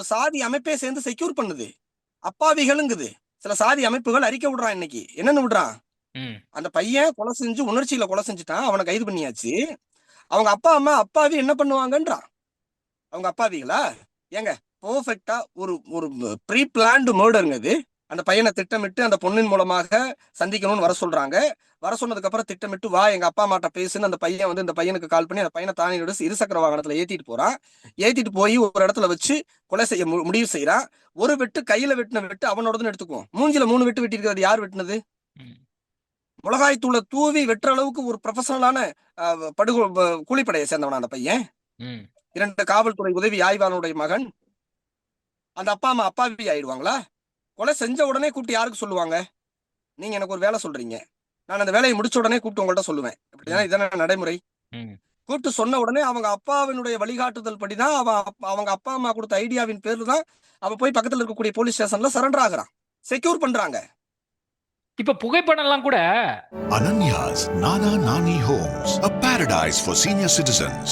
ஒரு சாதி அமைப்பே சேர்ந்து செக்யூர் பண்ணுது. அப்பாவிகளுங்குது. சில சாதி அமைப்புகள் அறிக்கை விடுறான் இன்னைக்கு. என்னன்னு விடுறான்? அந்த பையன் கொலை செஞ்சு உணர்ச்சியில கொலை செஞ்சுட்டான், அவனை கைது பண்ணியாச்சு. அவங்க அப்பா அம்மா அப்பாவி என்ன பண்ணுவாங்கன்றான். அவங்க அப்பாவிகளா? ஏங்க பெர்ஃபெக்ட்டா ஒரு ஒரு ப்ரீ பிளான்டு மர்டருங்க இது. அந்த பையனை திட்டமிட்டு அந்த பொண்ணின் மூலமாக சந்திக்கணும்னு வர சொல்றாங்க. வர சொன்னதுக்கு அப்புறம் திட்டமிட்டு வா எங்க அப்பா அம்மாட்ட பேசுன்னு அந்த பையன் வந்து இந்த பையனுக்கு கால் பண்ணி அந்த பையனை தானே இருசக்கர வாகனத்துல ஏத்திட்டு போறான். ஏத்திட்டு போய் ஒரு இடத்துல வச்சு கொலை செய்ய முடிவு செய்யறான். ஒரு வெட்டு கையில வெட்டின வெட்டு அவனோடதுன்னு எடுத்துக்குவோம். மூஞ்சில 3 வெட்டு வெட்டிருக்கிறது யார் வெட்டினது? மிளகாய் தூளை தூவி வெட்டுற அளவுக்கு ஒரு ப்ரொஃபஷனலான கூலிப்படையை சேர்ந்தவனா அந்த பையன். 2 காவல்துறை உதவி ஆய்வாளருடைய மகன். அந்த அப்பா அம்மா அப்பாவி ஆயிடுவாங்களா? கொலை செஞ்ச உடனே கூப்பிட்டு யாருக்கு சொல்லுவாங்க? நீங்க எனக்கு ஒரு வேலை சொல்றீங்க, நான் அந்த வேலையை முடிச்ச உடனே கூப்பிட்டு உங்கள்ட்ட சொல்லுவேன். அப்படின்னா இதான நடைமுறை. கூப்பிட்டு சொன்ன உடனே அவங்க அப்பாவினுடைய வழிகாட்டுதல் படிதான் அவங்க அப்பா அம்மா கொடுத்த ஐடியாவின் பேர்ல தான் அவன் போய் பக்கத்துல இருக்கக்கூடிய போலீஸ் ஸ்டேஷன்ல சரண்டர் ஆகுறான். செக்யூர் பண்றாங்க. இப்ப புகைப்படம் எல்லாம் கூட Ananya's Nana Nani Homes, a paradise for senior citizens.